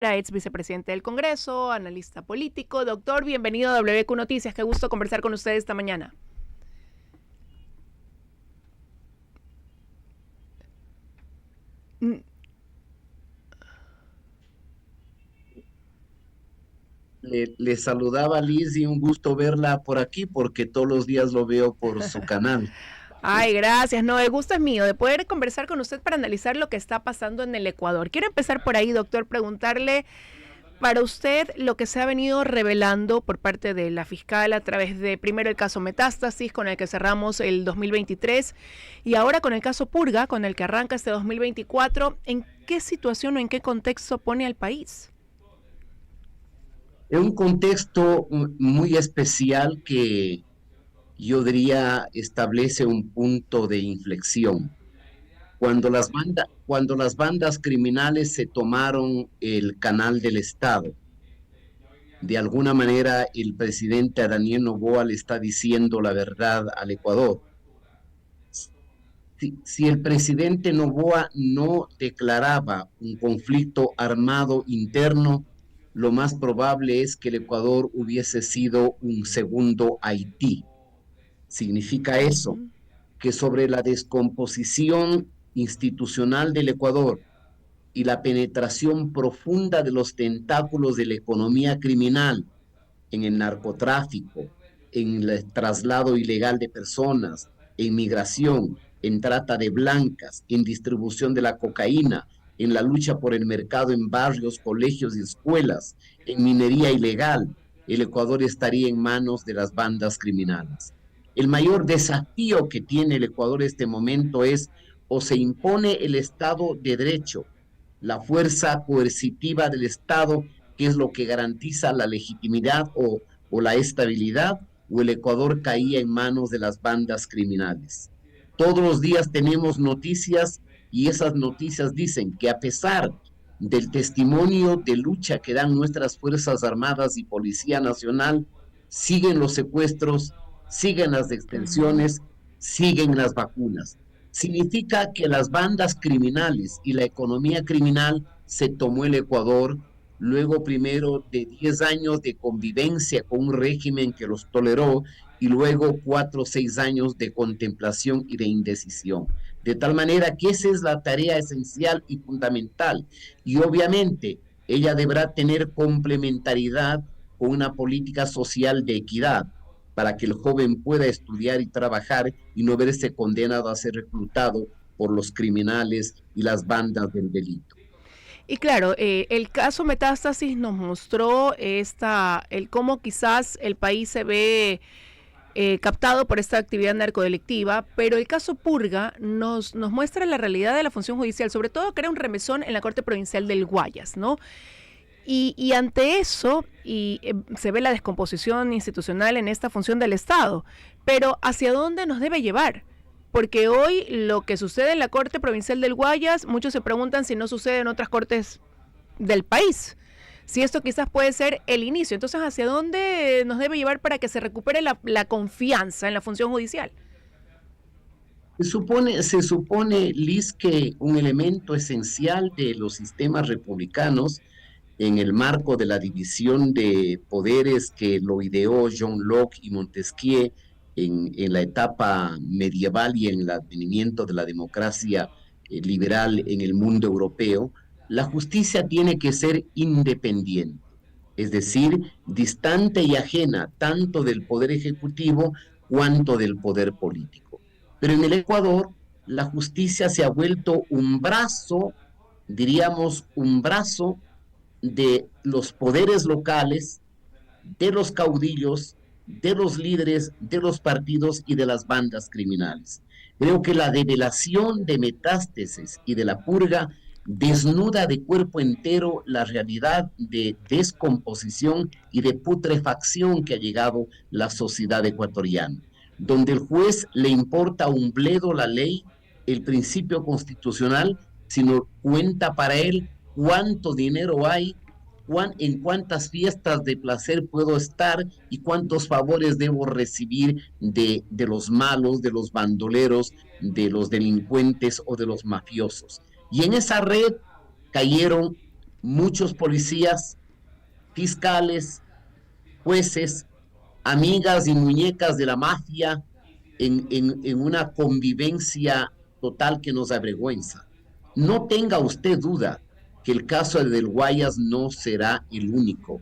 Ex vicepresidente del Congreso, analista político. Doctor, bienvenido a WQ Noticias. Qué gusto conversar con usted esta mañana. Mm, Le saludaba Liz y un gusto verla por aquí porque todos los días lo veo por su canal. Ay, gracias. No, el gusto es mío de poder conversar con usted para analizar lo que está pasando en el Ecuador. Quiero empezar por ahí, doctor, preguntarle para usted lo que se ha venido revelando por parte de la fiscal a través de primero el caso Metástasis con el que cerramos el 2023 y ahora con el caso Purga con el que arranca este 2024. ¿En qué situación o en qué contexto pone al país? En un contexto muy especial que yo diría establece un punto de inflexión. Cuando las bandas criminales se tomaron el canal del Estado, de alguna manera el presidente Daniel Noboa le está diciendo la verdad al Ecuador. Si el presidente Noboa no declaraba un conflicto armado interno, lo más probable es que el Ecuador hubiese sido un segundo Haití. Significa eso, Uh-huh. que sobre la descomposición institucional del Ecuador y la penetración profunda de los tentáculos de la economía criminal en el narcotráfico, en el traslado ilegal de personas, en migración, en trata de blancas, en distribución de la cocaína, en la lucha por el mercado en barrios, colegios y escuelas, en minería ilegal, el Ecuador estaría en manos de las bandas criminales. El mayor desafío que tiene el Ecuador en este momento es o se impone el Estado de Derecho, la fuerza coercitiva del Estado, que es lo que garantiza la legitimidad o la estabilidad, o el Ecuador caía en manos de las bandas criminales. Todos los días tenemos noticias y esas noticias dicen que a pesar del testimonio de lucha que dan nuestras Fuerzas Armadas y Policía Nacional, siguen los secuestros, siguen las Uh-huh. detenciones, siguen las vacunas. Significa que las bandas criminales y la economía criminal se tomó el Ecuador luego primero de 10 años de convivencia con un régimen que los toleró y luego 4 o 6 años de contemplación y de indecisión. De tal manera que esa es la tarea esencial y fundamental. Y obviamente ella deberá tener complementariedad con una política social de equidad para que el joven pueda estudiar y trabajar y no verse condenado a ser reclutado por los criminales y las bandas del delito. Y claro, el caso Metástasis nos mostró el cómo quizás el país se ve captado por esta actividad narcodelictiva, pero el caso Purga nos muestra la realidad de la función judicial, sobre todo que era un remesón en la Corte Provincial del Guayas, ¿no? Y ante eso, se ve la descomposición institucional en esta función del Estado. Pero ¿hacia dónde nos debe llevar? Porque hoy lo que sucede en la Corte Provincial del Guayas, muchos se preguntan si no sucede en otras cortes del país. Si esto quizás puede ser el inicio. Entonces, ¿hacia dónde nos debe llevar para que se recupere la confianza en la función judicial? Se supone, Liz, que un elemento esencial de los sistemas republicanos en el marco de la división de poderes que lo ideó John Locke y Montesquieu en la etapa medieval y en el advenimiento de la democracia liberal en el mundo europeo, la justicia tiene que ser independiente, es decir, distante y ajena tanto del poder ejecutivo cuanto del poder político. Pero en el Ecuador, la justicia se ha vuelto un brazo, diríamos, un brazo de los poderes locales, de los caudillos, de los líderes, de los partidos y de las bandas criminales. Creo que la develación de Metástasis y de la Purga desnuda de cuerpo entero la realidad de descomposición y de putrefacción que ha llegado la sociedad ecuatoriana, donde el juez le importa un bledo la ley, el principio constitucional, sino cuenta para él cuánto dinero hay, en cuántas fiestas de placer puedo estar y cuántos favores debo recibir de los malos, de los bandoleros, de los delincuentes o de los mafiosos. Y en esa red cayeron muchos policías, fiscales, jueces, amigas y muñecas de la mafia en una convivencia total que nos avergüenza. No tenga usted duda que el caso del Guayas no será el único.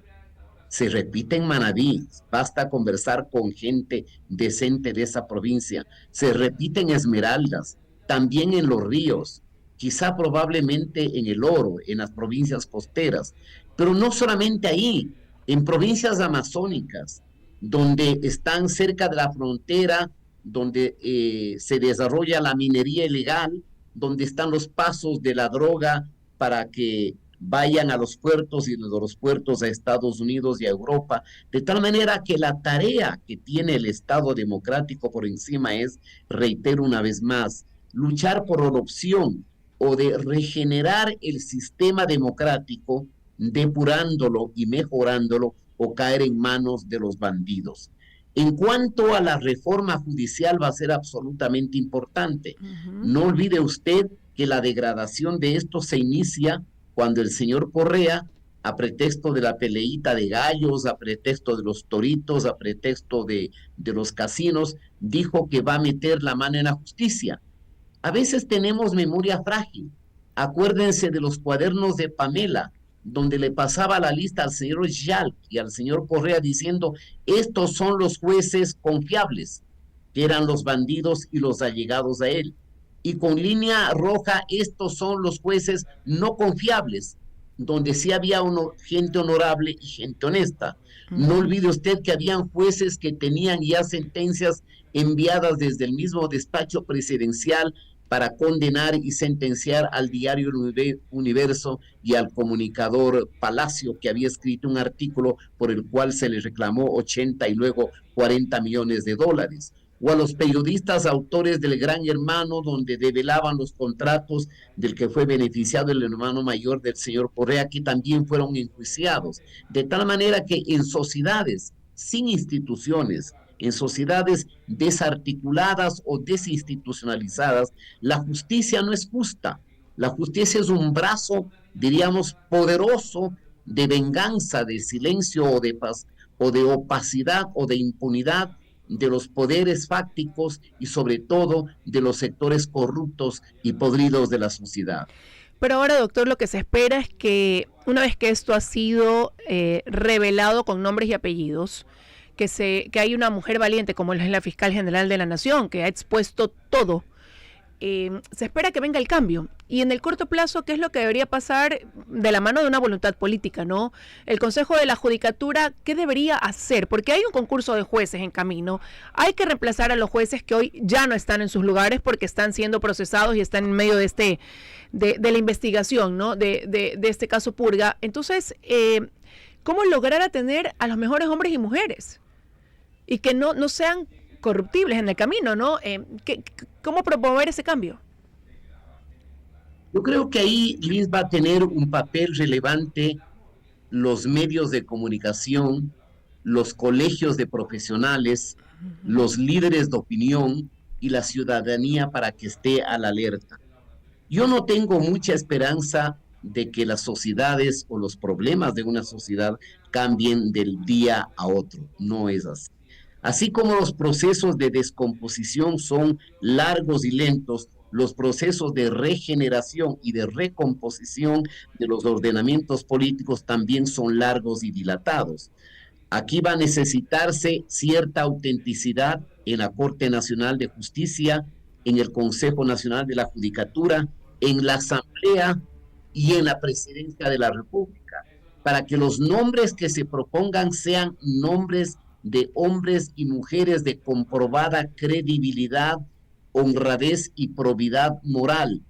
Se repite en Manabí, basta conversar con gente decente de esa provincia. Se repite en Esmeraldas, también en Los Ríos, quizá probablemente en El Oro, en las provincias costeras, pero no solamente ahí, en provincias amazónicas, donde están cerca de la frontera, donde se desarrolla la minería ilegal, donde están los pasos de la droga para que vayan a los puertos y de los puertos a Estados Unidos y a Europa, de tal manera que la tarea que tiene el Estado democrático por encima es, reitero una vez más, luchar por la opción o de regenerar el sistema democrático, depurándolo y mejorándolo o caer en manos de los bandidos. En cuanto a la reforma judicial va a ser absolutamente importante. No olvide usted que la degradación de esto se inicia cuando el señor Correa, a pretexto de la peleita de gallos, a pretexto de los toritos, a pretexto de los casinos, dijo que va a meter la mano en la justicia. A veces tenemos memoria frágil. Acuérdense de los cuadernos de Pamela, donde le pasaba la lista al señor Yal y al señor Correa diciendo, estos son los jueces confiables, que eran los bandidos y los allegados a él. Y con línea roja, estos son los jueces no confiables, donde sí había gente honorable y gente honesta. No olvide usted que habían jueces que tenían ya sentencias enviadas desde el mismo despacho presidencial para condenar y sentenciar al diario Universo y al comunicador Palacio, que había escrito un artículo por el cual se le reclamó 80 y luego 40 millones de dólares. O a los periodistas autores del Gran Hermano, donde develaban los contratos del que fue beneficiado el hermano mayor del señor Correa, que también fueron enjuiciados. De tal manera que en sociedades sin instituciones, en sociedades desarticuladas o desinstitucionalizadas, la justicia no es justa. La justicia es un brazo, diríamos, poderoso de venganza, de silencio o de paz, o de opacidad o de impunidad de los poderes fácticos y sobre todo de los sectores corruptos y podridos de la sociedad. Pero ahora, doctor, lo que se espera es que una vez que esto ha sido revelado con nombres y apellidos, que hay una mujer valiente como es la fiscal general de la Nación, que ha expuesto todo, se espera que venga el cambio. Y en el corto plazo, ¿qué es lo que debería pasar de la mano de una voluntad política, no? El Consejo de la Judicatura, ¿qué debería hacer? Porque hay un concurso de jueces en camino. Hay que reemplazar a los jueces que hoy ya no están en sus lugares porque están siendo procesados y están en medio de la investigación, ¿no? De este caso Purga. Entonces, ¿cómo lograr atener a los mejores hombres y mujeres? Y que no sean corruptibles en el camino, ¿no? ¿Cómo promover ese cambio? Yo creo que ahí, Liz, va a tener un papel relevante los medios de comunicación, los colegios de profesionales, los líderes de opinión y la ciudadanía para que esté a la alerta. Yo no tengo mucha esperanza de que las sociedades o los problemas de una sociedad cambien del día a otro. No es así. Así como los procesos de descomposición son largos y lentos, los procesos de regeneración y de recomposición de los ordenamientos políticos también son largos y dilatados. Aquí va a necesitarse cierta autenticidad en la Corte Nacional de Justicia, en el Consejo Nacional de la Judicatura, en la Asamblea y en la Presidencia de la República, para que los nombres que se propongan sean nombres de hombres y mujeres de comprobada credibilidad, honradez y probidad moral,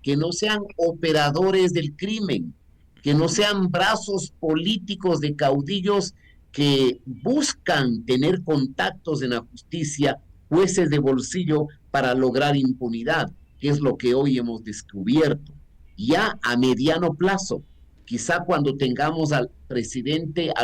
que no sean operadores del crimen, que no sean brazos políticos de caudillos que buscan tener contactos en la justicia, jueces de bolsillo para lograr impunidad, que es lo que hoy hemos descubierto. Ya a mediano plazo, quizá cuando tengamos al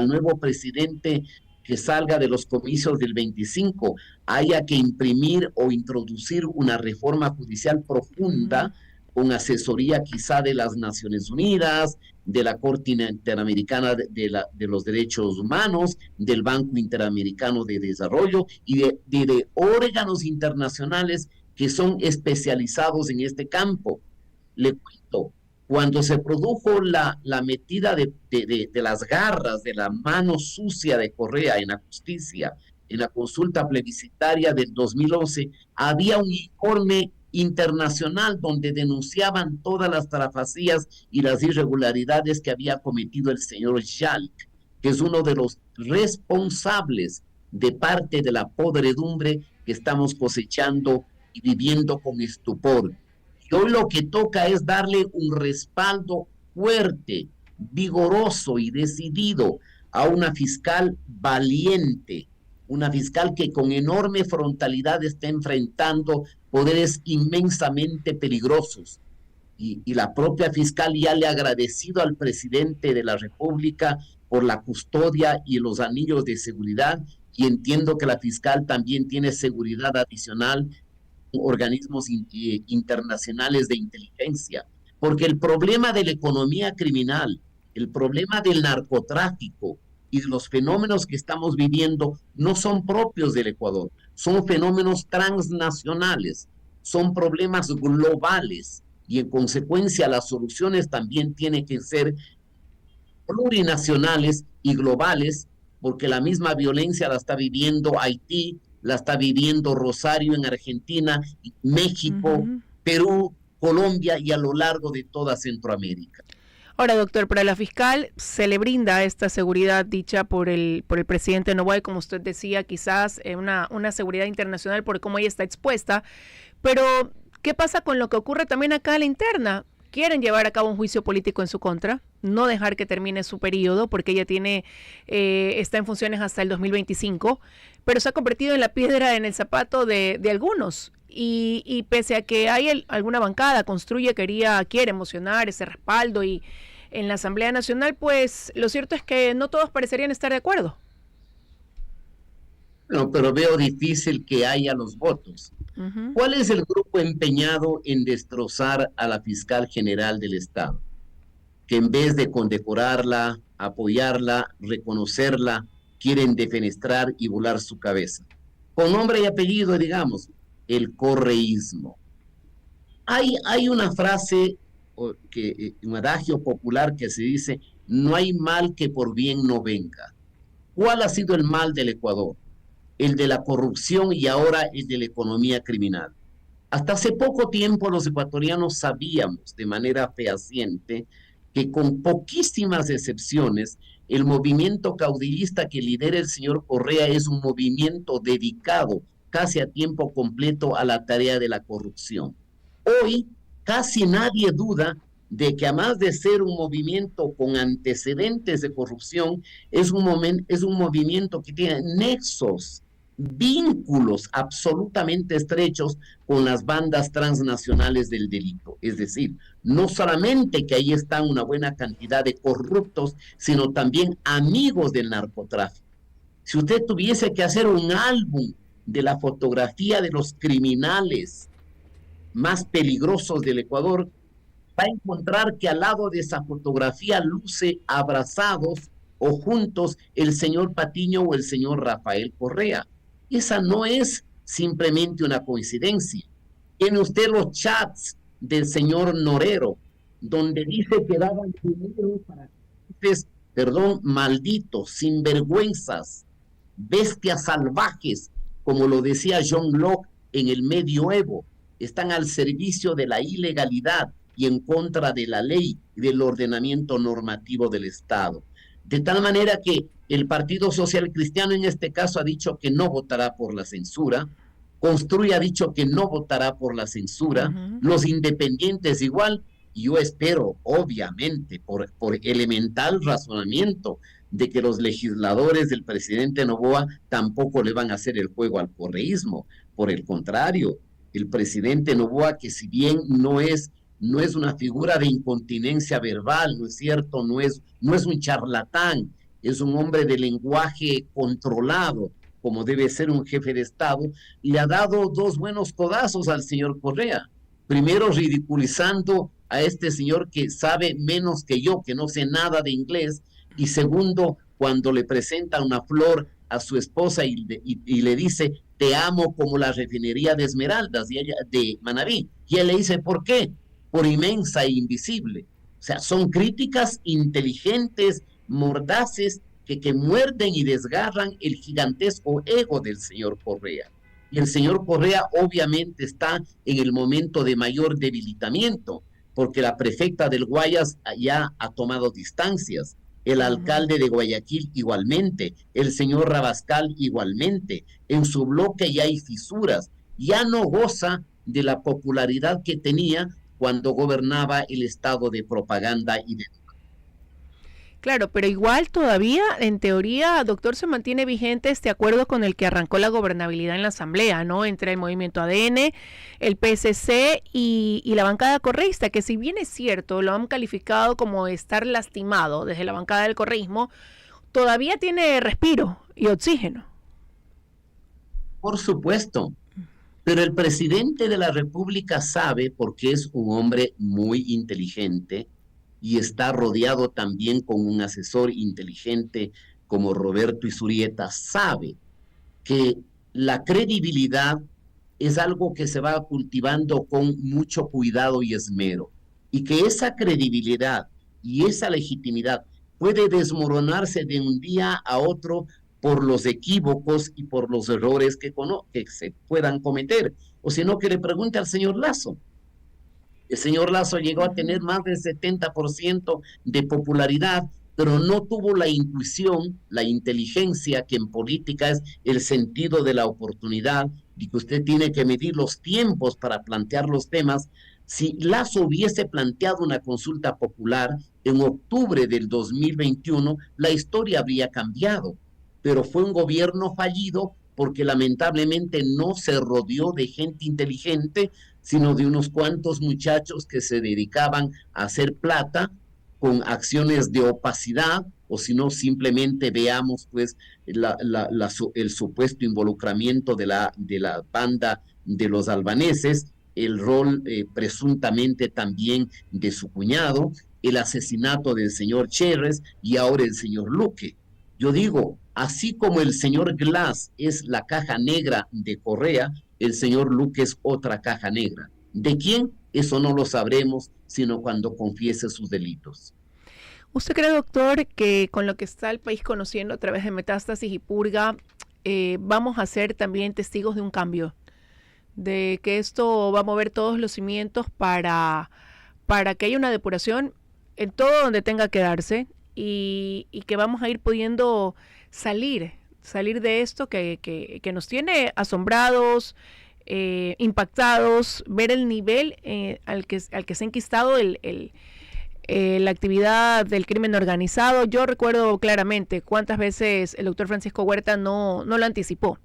nuevo presidente que salga de los comicios del 25, haya que imprimir o introducir una reforma judicial profunda, con asesoría quizá de las Naciones Unidas, de la Corte Interamericana de los Derechos Humanos, del Banco Interamericano de Desarrollo y de órganos internacionales que son especializados en este campo. Le cuento, cuando se produjo la metida de las garras, de la mano sucia de Correa en la justicia, en la consulta plebiscitaria del 2011, había un informe internacional donde denunciaban todas las trafacías y las irregularidades que había cometido el señor Jalk, que es uno de los responsables de parte de la podredumbre que estamos cosechando y viviendo con estupor. Y hoy lo que toca es darle un respaldo fuerte, vigoroso y decidido a una fiscal valiente, una fiscal que con enorme frontalidad está enfrentando poderes inmensamente peligrosos. Y la propia fiscal ya le ha agradecido al presidente de la República por la custodia y los anillos de seguridad, y entiendo que la fiscal también tiene seguridad adicional en organismos internacionales de inteligencia, porque el problema de la economía criminal, el problema del narcotráfico y de los fenómenos que estamos viviendo no son propios del Ecuador, son fenómenos transnacionales, son problemas globales, y en consecuencia las soluciones también tienen que ser plurinacionales y globales, porque la misma violencia la está viviendo Haití, la está viviendo Rosario en Argentina, México, Perú, Colombia y a lo largo de toda Centroamérica. Ahora, doctor, para la fiscal se le brinda esta seguridad dicha por el presidente Noboa, y como usted decía, quizás una seguridad internacional por cómo ella está expuesta, pero ¿qué pasa con lo que ocurre también acá a la interna? Quieren llevar a cabo un juicio político en su contra, no dejar que termine su periodo, porque ella está en funciones hasta el 2025, pero se ha convertido en la piedra en el zapato de algunos. Y pese a que hay alguna bancada, quiere emocionar ese respaldo y en la Asamblea Nacional, pues lo cierto es que no todos parecerían estar de acuerdo. No, pero veo difícil que haya los votos. ¿Cuál es el grupo empeñado en destrozar a la fiscal general del Estado? Que en vez de condecorarla, apoyarla, reconocerla, quieren defenestrar y volar su cabeza. Con nombre y apellido, digamos, el correísmo. Hay una frase, un adagio popular que se dice, no hay mal que por bien no venga. ¿Cuál ha sido el mal del Ecuador? El de la corrupción y ahora el de la economía criminal. Hasta hace poco tiempo los ecuatorianos sabíamos de manera fehaciente que con poquísimas excepciones el movimiento caudillista que lidera el señor Correa es un movimiento dedicado casi a tiempo completo a la tarea de la corrupción. Hoy casi nadie duda de que además de ser un movimiento con antecedentes de corrupción, es un movimiento que tiene nexos, vínculos absolutamente estrechos con las bandas transnacionales del delito. Es decir, no solamente que ahí están una buena cantidad de corruptos, sino también amigos del narcotráfico. Si usted tuviese que hacer un álbum de la fotografía de los criminales más peligrosos del Ecuador, va a encontrar que al lado de esa fotografía luce abrazados o juntos el señor Patiño o el señor Rafael Correa. Esa no es simplemente una coincidencia. Tiene usted los chats del señor Norero, donde dice que daban dinero para malditos, sinvergüenzas, bestias salvajes, como lo decía John Locke en el Medioevo, están al servicio de la ilegalidad y en contra de la ley y del ordenamiento normativo del Estado. De tal manera que el Partido Social Cristiano en este caso ha dicho que no votará por la censura, Construye ha dicho que no votará por la censura, los independientes igual, y yo espero, obviamente, por elemental razonamiento, de que los legisladores del presidente Noboa tampoco le van a hacer el juego al correísmo. Por el contrario, el presidente Noboa, que si bien no es una figura de incontinencia verbal, ¿no es cierto? No es un charlatán, es un hombre de lenguaje controlado, como debe ser un jefe de Estado, le ha dado dos buenos codazos al señor Correa. Primero ridiculizando a este señor que sabe menos que yo, que no sé nada de inglés, y segundo, cuando le presenta una flor a su esposa y le dice, te amo como la refinería de Esmeraldas y ella, de Manabí. Y él le dice, ¿por qué? Por inmensa e invisible. O sea, son críticas inteligentes, mordaces, que muerden y desgarran el gigantesco ego del señor Correa. Y el señor Correa obviamente está en el momento de mayor debilitamiento, porque la prefecta del Guayas ya ha tomado distancias, el alcalde de Guayaquil igualmente, el señor Rabascal igualmente, en su bloque ya hay fisuras, ya no goza de la popularidad que tenía cuando gobernaba el estado de propaganda y de... Claro, pero igual todavía, en teoría, doctor, se mantiene vigente este acuerdo con el que arrancó la gobernabilidad en la Asamblea, ¿no? Entre el Movimiento ADN, el PSC y la bancada correísta, que si bien es cierto, lo han calificado como estar lastimado desde la bancada del correísmo, todavía tiene respiro y oxígeno. Por supuesto, pero el presidente de la República sabe, porque es un hombre muy inteligente, y está rodeado también con un asesor inteligente como Roberto Isurieta, sabe que la credibilidad es algo que se va cultivando con mucho cuidado y esmero, y que esa credibilidad y esa legitimidad puede desmoronarse de un día a otro por los equívocos y por los errores que se puedan cometer. O si no, que le pregunte al señor Lazo. El señor Lazo llegó a tener más del 70% de popularidad, pero no tuvo la intuición, la inteligencia, que en política es el sentido de la oportunidad, y que usted tiene que medir los tiempos para plantear los temas. Si Lazo hubiese planteado una consulta popular en octubre del 2021, la historia habría cambiado, pero fue un gobierno fallido porque lamentablemente no se rodeó de gente inteligente, sino de unos cuantos muchachos que se dedicaban a hacer plata con acciones de opacidad, o si no, simplemente veamos pues el supuesto involucramiento de la banda de los albaneses, el rol presuntamente también de su cuñado, el asesinato del señor Cherres y ahora el señor Luque. Yo digo, así como el señor Glass es la caja negra de Correa, el señor Luque es otra caja negra. ¿De quién? Eso no lo sabremos, sino cuando confiese sus delitos. ¿Usted cree, doctor, que con lo que está el país conociendo a través de Metástasis y Purga, vamos a ser también testigos de un cambio? De que esto va a mover todos los cimientos para que haya una depuración en todo donde tenga que darse y que vamos a ir pudiendo salir de esto que nos tiene asombrados, impactados, ver el nivel al que se ha enquistado la actividad del crimen organizado. Yo recuerdo claramente cuántas veces el doctor Francisco Huerta no lo anticipó,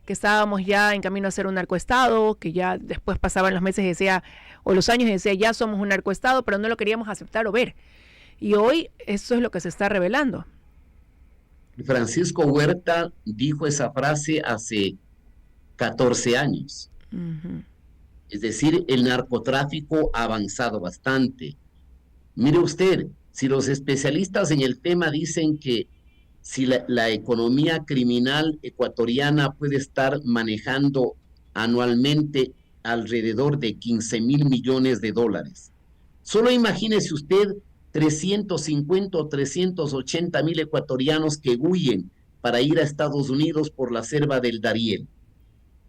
que estábamos ya en camino a ser un narcoestado, que ya después pasaban los meses y decía, o los años y decía, ya somos un narcoestado, pero no lo queríamos aceptar o ver. Y hoy eso es lo que se está revelando. Francisco Huerta dijo esa frase hace 14 años. Es decir, el narcotráfico ha avanzado bastante. Mire usted, si los especialistas en el tema dicen que si la economía criminal ecuatoriana puede estar manejando anualmente alrededor de 15,000 millones de dólares, solo imagínese usted 350 o 380 mil ecuatorianos que huyen para ir a Estados Unidos por la selva del Darién,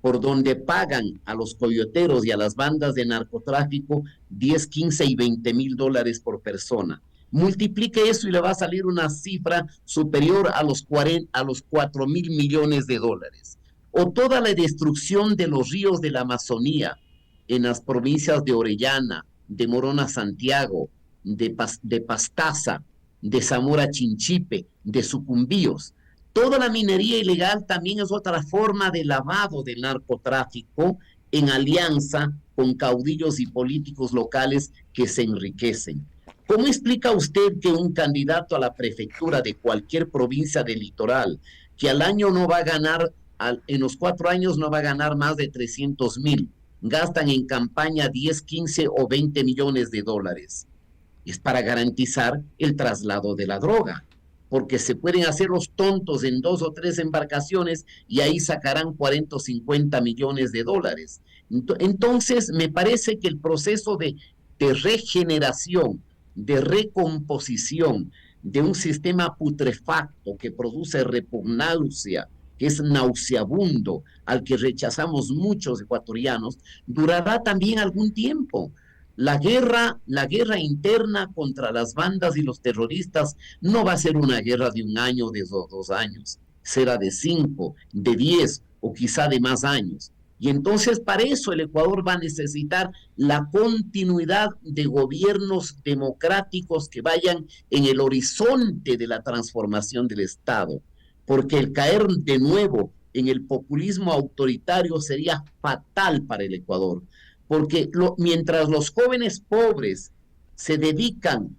por donde pagan a los coyoteros y a las bandas de narcotráfico 10, 15 y 20 mil dólares por persona. Multiplique eso y le va a salir una cifra superior a los 4 mil millones de dólares. O toda la destrucción de los ríos de la Amazonía en las provincias de Orellana, de Morona Santiago, de Pastaza, de Zamora Chinchipe, de Sucumbíos. Toda la minería ilegal también es otra forma de lavado del narcotráfico en alianza con caudillos y políticos locales que se enriquecen. ¿Cómo explica usted que un candidato a la prefectura de cualquier provincia del litoral, que al año no va a ganar, en los 4 años no va a ganar más de 300,000, gastan en campaña 10, 15 o 20 millones de dólares. Es para garantizar el traslado de la droga, porque se pueden hacer los tontos en 2 o 3 embarcaciones y ahí sacarán 40 o 50 millones de dólares. Entonces, me parece que el proceso de regeneración, de recomposición de un sistema putrefacto que produce repugnancia, que es nauseabundo, al que rechazamos muchos ecuatorianos, durará también algún tiempo. La guerra interna contra las bandas y los terroristas no va a ser una guerra de 1 año, de 2 años, será de 5, de 10 o quizá de más años. Y entonces para eso el Ecuador va a necesitar la continuidad de gobiernos democráticos que vayan en el horizonte de la transformación del Estado, porque el caer de nuevo en el populismo autoritario sería fatal para el Ecuador, porque mientras los jóvenes pobres se dedican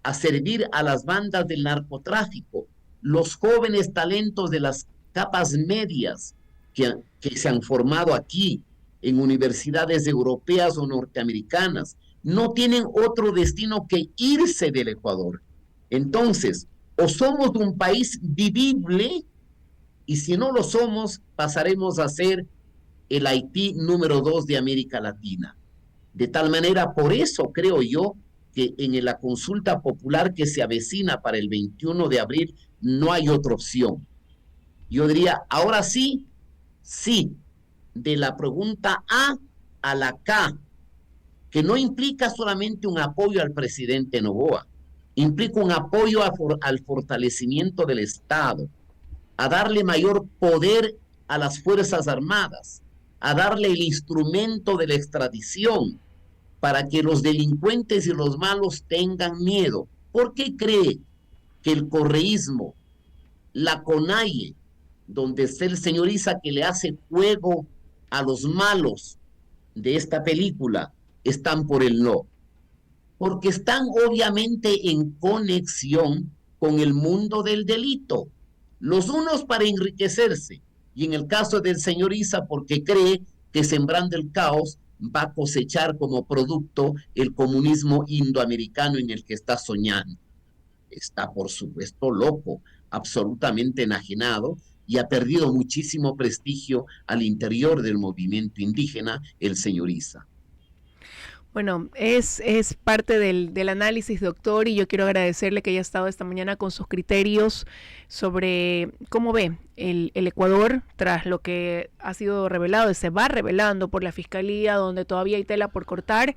a servir a las bandas del narcotráfico, los jóvenes talentos de las capas medias que se han formado aquí en universidades europeas o norteamericanas, no tienen otro destino que irse del Ecuador. Entonces, o somos un país vivible, y si no lo somos, pasaremos a ser el Haití número 2 de América Latina. De tal manera, por eso creo yo que en la consulta popular que se avecina para el 21 de abril no hay otra opción. Yo diría, ahora sí, sí, de la pregunta A la K, que no implica solamente un apoyo al presidente Noboa, implica un apoyo al fortalecimiento del Estado, a darle mayor poder a las Fuerzas Armadas, a darle el instrumento de la extradición para que los delincuentes y los malos tengan miedo. ¿Por qué cree que el correísmo, la CONAIE, donde está el señor Isa que le hace juego a los malos de esta película, están por el no? Porque están obviamente en conexión con el mundo del delito. Los unos para enriquecerse, y en el caso del señor Isa porque cree que sembrando el caos va a cosechar como producto el comunismo indoamericano en el que está soñando. Está, por supuesto, loco, absolutamente enajenado, y ha perdido muchísimo prestigio al interior del movimiento indígena, el señor Isa. Bueno, es parte del análisis, doctor, y yo quiero agradecerle que haya estado esta mañana con sus criterios sobre cómo ve el Ecuador tras lo que ha sido revelado y se va revelando por la Fiscalía, donde todavía hay tela por cortar.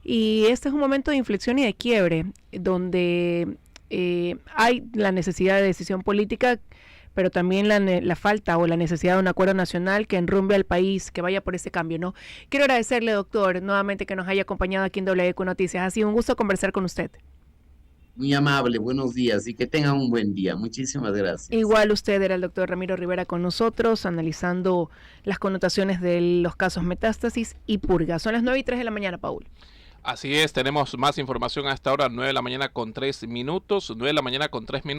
Y este es un momento de inflexión y de quiebre, donde hay la necesidad de decisión política, pero también la falta o la necesidad de un acuerdo nacional que enrumbe al país, que vaya por ese cambio, ¿no? Quiero agradecerle, doctor, nuevamente que nos haya acompañado aquí en WQ Noticias. Ha sido un gusto conversar con usted. Muy amable, buenos días y que tengan un buen día. Muchísimas gracias. Igual usted, era el doctor Ramiro Rivera con nosotros, analizando las connotaciones de los casos Metástasis y Purga. Son las 9:03 de la mañana, Paul. Así es, tenemos más información a esta hora, 9 de la mañana con 3 minutos, 9 de la mañana con 3 minutos.